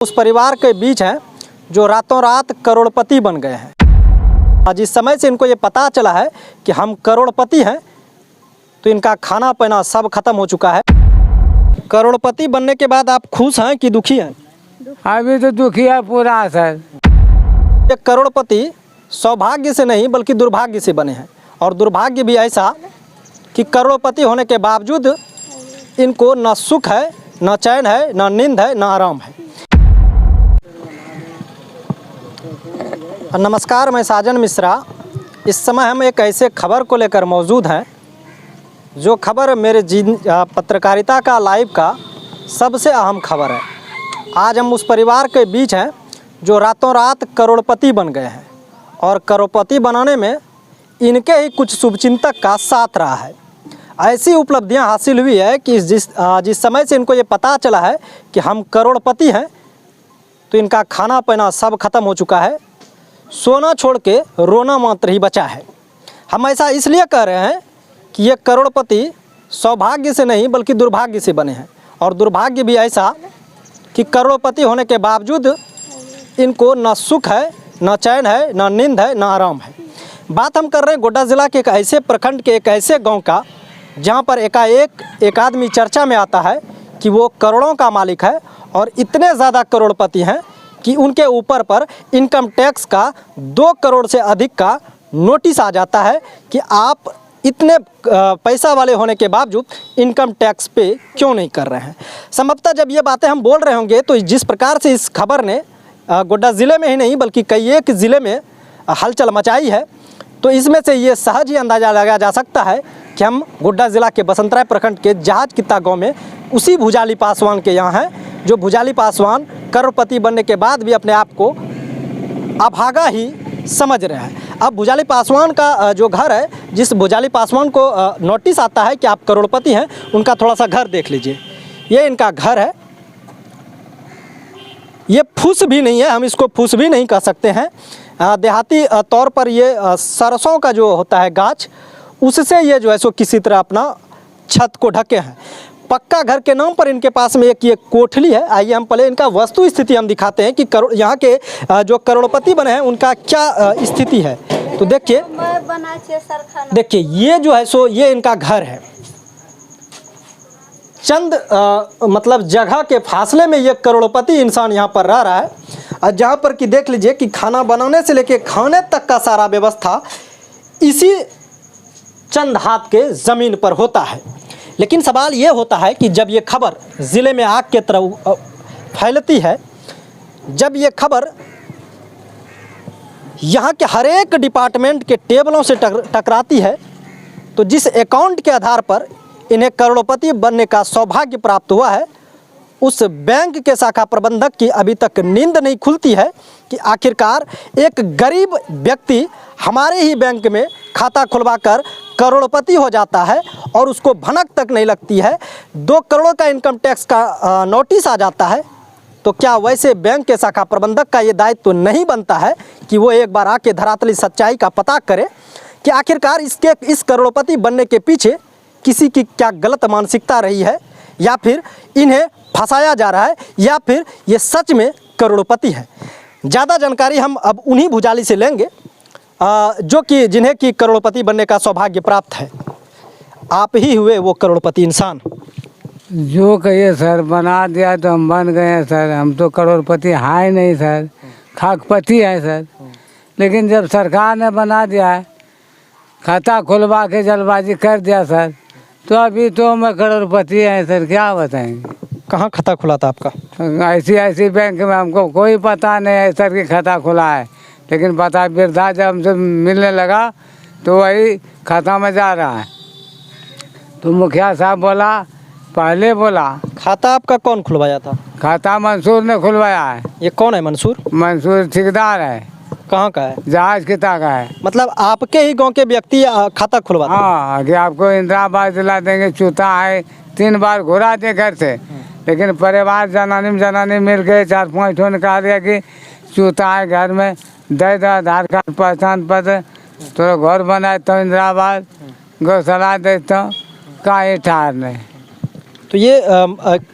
उस परिवार के बीच हैं जो रातों रात करोड़पति बन गए हैं। जिस समय से इनको ये पता चला है कि हम करोड़पति हैं तो इनका खाना पीना सब खत्म हो चुका है। करोड़पति बनने के बाद आप खुश हैं कि दुखी हैं? अभी तो दुखी है पूरा सर। एक करोड़पति सौभाग्य से नहीं बल्कि दुर्भाग्य से बने हैं, और दुर्भाग्य भी ऐसा कि करोड़पति होने के बावजूद इनको न सुख है, न चैन है, न नींद है, न आराम है। नमस्कार, मैं साजन मिश्रा। इस समय हम एक ऐसे खबर को लेकर मौजूद हैं जो खबर मेरे पत्रकारिता का लाइव का सबसे अहम खबर है। आज हम उस परिवार के बीच हैं जो रातों रात करोड़पति बन गए हैं, और करोड़पति बनाने में इनके ही कुछ शुभचिंतक का साथ रहा है। ऐसी उपलब्धियां हासिल हुई है कि जिस समय से इनको ये पता चला है कि हम करोड़पति हैं तो इनका खाना पीना सब खत्म हो चुका है। सोना छोड़ के रोना मात्र ही बचा है। हम ऐसा इसलिए कह रहे हैं कि ये करोड़पति सौभाग्य से नहीं बल्कि दुर्भाग्य से बने हैं, और दुर्भाग्य भी ऐसा कि करोड़पति होने के बावजूद इनको न सुख है, न चैन है, न नींद है, न आराम है। बात हम कर रहे हैं गोड्डा ज़िला के एक ऐसे प्रखंड के एक ऐसे गांव का जहां पर एकाएक एक आदमी चर्चा में आता है कि वो करोड़ों का मालिक है, और इतने ज़्यादा करोड़पति हैं कि उनके ऊपर पर इनकम टैक्स का 2 करोड़ से अधिक का नोटिस आ जाता है कि आप इतने पैसा वाले होने के बावजूद इनकम टैक्स पे क्यों नहीं कर रहे हैं। संभवतः जब ये बातें हम बोल रहे होंगे तो जिस प्रकार से इस खबर ने गोड्डा ज़िले में ही नहीं बल्कि कई एक ज़िले में हलचल मचाई है, तो इसमें से ये सहज ही अंदाज़ा लगाया जा सकता है कि हम गोड्डा ज़िला के बसंतराय प्रखंड के जहाज कित्ता गाँव में उसी भुजाली पासवान के यहाँ हैं, जो भुजाली पासवान करोड़पति बनने के बाद भी अपने आप को अभागा ही समझ रहे हैं। अब भुजाली पासवान का जो घर है, जिस भुजाली पासवान को नोटिस आता है कि आप करोड़पति हैं, उनका थोड़ा सा घर देख लीजिए। ये इनका घर है। ये फूस भी नहीं है, हम इसको फूस भी नहीं कह सकते हैं। देहाती तौर पर ये सरसों का जो होता है गाछ, उससे ये जो है सो किसी तरह अपना छत को ढके हैं। पक्का घर के नाम पर इनके पास में एक ये कोठली है। आइए हम पहले इनका वस्तु स्थिति हम दिखाते हैं कि यहाँ के जो करोड़पति बने हैं उनका क्या स्थिति है। तो देखिए ये जो है सो ये इनका घर है। चंद मतलब जगह के फासले में ये करोड़पति इंसान यहाँ पर रह रहा है, और जहाँ पर कि देख लीजिए कि खाना बनाने से लेके खाने तक का सारा व्यवस्था इसी चंद हाथ के ज़मीन पर होता है। लेकिन सवाल ये होता है कि जब ये खबर ज़िले में आग के तरह फैलती है, जब ये खबर यहाँ के हर एक डिपार्टमेंट के टेबलों से टकराती है, तो जिस अकाउंट के आधार पर इन्हें करोड़पति बनने का सौभाग्य प्राप्त हुआ है, उस बैंक के शाखा प्रबंधक की अभी तक नींद नहीं खुलती है कि आखिरकार एक गरीब व्यक्ति हमारे ही बैंक में खाता खुलवाकर करोड़पति हो जाता है और उसको भनक तक नहीं लगती है। 2 करोड़ का इनकम टैक्स का नोटिस आ जाता है, तो क्या वैसे बैंक के शाखा प्रबंधक का ये दायित्व तो नहीं बनता है कि वो एक बार आके धरातली सच्चाई का पता करे कि आखिरकार इस करोड़पति बनने के पीछे किसी की क्या गलत मानसिकता रही है, या फिर इन्हें फंसाया जा रहा है, या फिर ये सच में करोड़पति है। ज़्यादा जानकारी हम अब उन्हीं भुजाली से लेंगे जो कि जिन्हें कि करोड़पति बनने का सौभाग्य प्राप्त है। आप ही हुए वो करोड़पति इंसान। जो कहिए सर, बना दिया तो हम बन गए हैं सर। हम तो करोड़पति हैं नहीं सर, खाकपति हैं सर। लेकिन जब सरकार ने बना दिया है, खाता खुलवा के जल्दबाजी कर दिया सर, तो अभी तो मैं करोड़पति हैं सर। क्या बताएंगे? कहाँ खाता खुला था आपका? ऐसी बैंक में हमको कोई पता नहीं है सर कि खाता खुला है, लेकिन पता वृद्धा जब हमसे मिलने लगा तो वही खाता में जा रहा है। तो मुखिया साहब बोला, पहले बोला। खाता आपका कौन खुलवाया था? खाता मंसूर ने खुलवाया है। ये कौन है मंसूर? मंसूर ठेकेदार है। कहाँ का है? जहाज किता का है। मतलब आपके ही गांव के व्यक्ति खाता खुलवाते? हाँ, कि आपको इंदिरा आवास दिला देंगे। चूता है, 3 बार घुरा दे घर से, लेकिन परिवार जनानी मिल गए 4-5 ठो निकाल दिया कि चूता है घर में, दे दो आधार कार्ड, पहचान पत्र, तो घर बनाए तो इंदिरा आवास, गौशाला देता हूँ, कहीं ठार नहीं। तो ये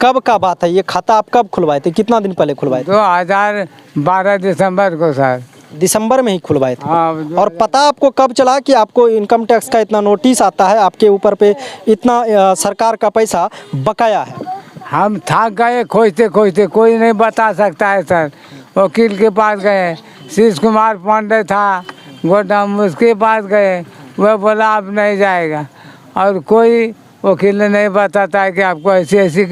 कब का बात है? ये खाता आप कब खुलवाए थे? कितना दिन पहले खुलवाए थे? 2012 दिसंबर को सर। दिसंबर में ही खुलवाए थे। हाँ। और पता आपको कब चला कि आपको इनकम टैक्स का इतना नोटिस आता है, आपके ऊपर पे इतना सरकार का पैसा बकाया है? हम थक गए खोजते खोजते, कोई नहीं बता सकता है सर। वकील के पास गए, शीश कुमार पांडे था गोदाम, उसके पास गए, वह बोला अब नहीं जाएगा। और कोई वकील ने नहीं बताता है कि आपको ऐसी ऐसी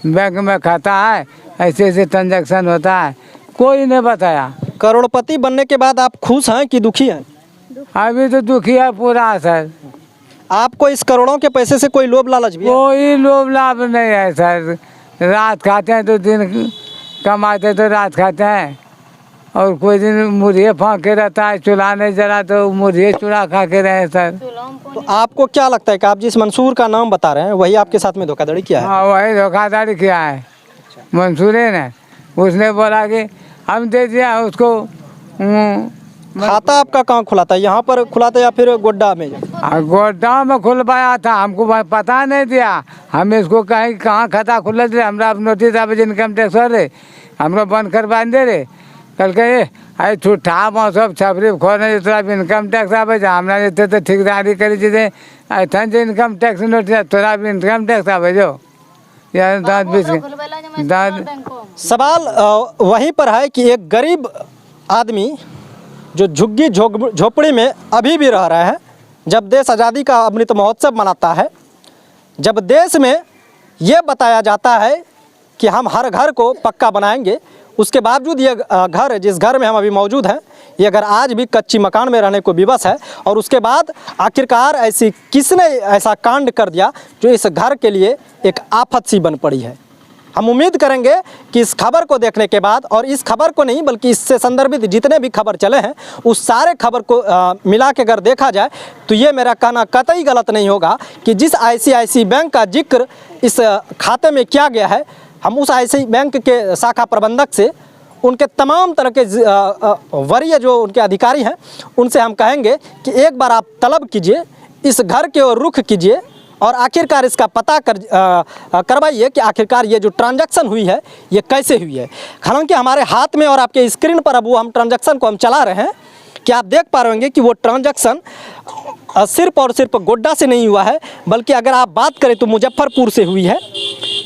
बैंक में खाता है, ऐसे ऐसे ट्रांजैक्शन होता है, कोई नहीं बताया। करोड़पति बनने के बाद आप खुश हैं कि दुखी हैं? अभी तो दुखी है पूरा सर। आपको इस करोड़ों के पैसे से कोई लोभ लालच भी है? कोई लोभ लाभ नहीं है सर। रात खाते हैं तो दिन कमाते तो रात खाते हैं, और कोई दिन मुर्गे फाँक के रहता है, चूल्हा नहीं जला तो मुर्गे चूड़ा खा के रहे सर। तो आपको क्या लगता है कि आप जिस मंसूर का नाम बता रहे हैं वही आपके साथ में धोखाधड़ी किया है? हाँ, वही धोखाधड़ी किया है मंसूरे ने। उसने बोला कि हम दे दिया उसको। खाता आपका कहाँ खुला था? यहाँ पर खुला था या फिर गोड्डा में? गोड्डा में खुलवाया था, हमको पता नहीं दिया। हम इसको कहीं कहाँ खाता खुल दे, हमरा नोटिस आवे इनकम टैक्स वाले, हमरो बंद करवा दे रे। कल के अरे ठूठा सब छपरी खोने तोरा इनकम टैक्स आवे, हमरा जते तो ठेकेदारी करी जे अथन जे इनकम टैक्स नोटिस, तोरा भी इनकम टैक्स आवे जो यार दांत बीच दांत। सवाल वहीं पर है कि एक गरीब आदमी जो झुग्गी झोपड़ी में अभी भी रह रहा है, जब देश आज़ादी का अमृत महोत्सव मनाता है, जब देश में ये बताया जाता है कि हम हर घर को पक्का बनाएंगे, उसके बावजूद ये घर, जिस घर में हम अभी मौजूद हैं, ये घर आज भी कच्ची मकान में रहने को विवश है। और उसके बाद आखिरकार ऐसी किसने ऐसा कांड कर दिया जो इस घर के लिए एक आफत सी बन पड़ी है? हम उम्मीद करेंगे कि इस खबर को देखने के बाद, और इस खबर को नहीं बल्कि इससे संदर्भित जितने भी खबर चले हैं उस सारे खबर को मिला के अगर देखा जाए तो ये मेरा कहना कतई गलत नहीं होगा कि जिस ICICI बैंक का जिक्र इस खाते में किया गया है, हम उस ICICI बैंक के शाखा प्रबंधक से, उनके तमाम तरह के वरीय जो उनके अधिकारी हैं, उनसे हम कहेंगे कि एक बार आप तलब कीजिए, इस घर के ओर रुख कीजिए और आखिरकार इसका पता करवाइए कि आखिरकार ये जो ट्रांजैक्शन हुई है ये कैसे हुई है। हालांकि हमारे हाथ में और आपके स्क्रीन पर अब वो हम ट्रांजैक्शन को हम चला रहे हैं कि आप देख पा रहे होंगे कि वो ट्रांजैक्शन सिर्फ और सिर्फ गोड्डा से नहीं हुआ है, बल्कि अगर आप बात करें तो मुजफ्फरपुर से हुई है,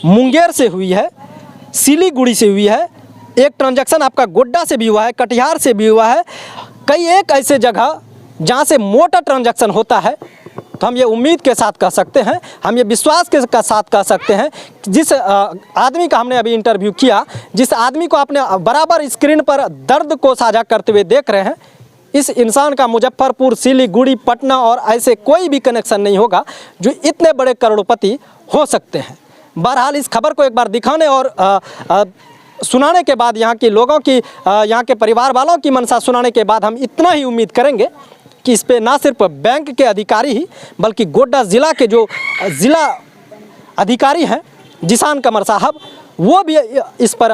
मुंगेर से हुई है, सिलीगुड़ी से हुई है, एक ट्रांजैक्शन आपका गोड्डा से भी हुआ है, कटिहार से भी हुआ है, कई एक ऐसे जगह जहाँ से मोटा ट्रांजैक्शन होता है। तो हम ये उम्मीद के साथ कह सकते हैं, हम ये विश्वास के साथ कह सकते हैं, जिस आदमी का हमने अभी इंटरव्यू किया, जिस आदमी को आपने बराबर स्क्रीन पर दर्द को साझा करते हुए देख रहे हैं, इस इंसान का मुजफ्फरपुर, सिलीगुड़ी, पटना और ऐसे कोई भी कनेक्शन नहीं होगा जो इतने बड़े करोड़पति हो सकते हैं। बहरहाल इस खबर को एक बार दिखाने और सुनाने के बाद, यहाँ के लोगों की, यहाँ के परिवार वालों की मंशा सुनाने के बाद हम इतना ही उम्मीद करेंगे कि इस पे ना सिर्फ बैंक के अधिकारी ही बल्कि गोड्डा ज़िला के जो ज़िला अधिकारी हैं जिशान कमर साहब, वो भी इस पर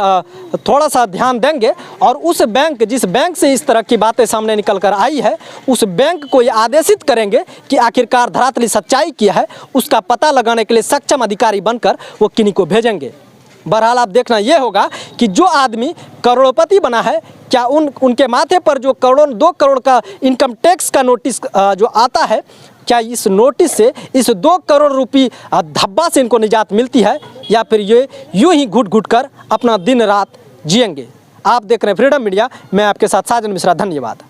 थोड़ा सा ध्यान देंगे और उस बैंक, जिस बैंक से इस तरह की बातें सामने निकल कर आई है, उस बैंक को ये आदेशित करेंगे कि आखिरकार धरातली सच्चाई क्या है, उसका पता लगाने के लिए सक्षम अधिकारी बनकर वो किन्हीं को भेजेंगे। बहरहाल आप देखना ये होगा कि जो आदमी करोड़पति बना है, क्या उनके माथे पर जो 2 करोड़ का इनकम टैक्स का नोटिस जो आता है, क्या इस नोटिस से, इस 2 करोड़ रुपये धब्बा से इनको निजात मिलती है, या फिर ये यूं ही घुट घुट कर अपना दिन रात जिएंगे? आप देख रहे हैं फ्रीडम मीडिया, मैं आपके साथ साजन मिश्रा, धन्यवाद।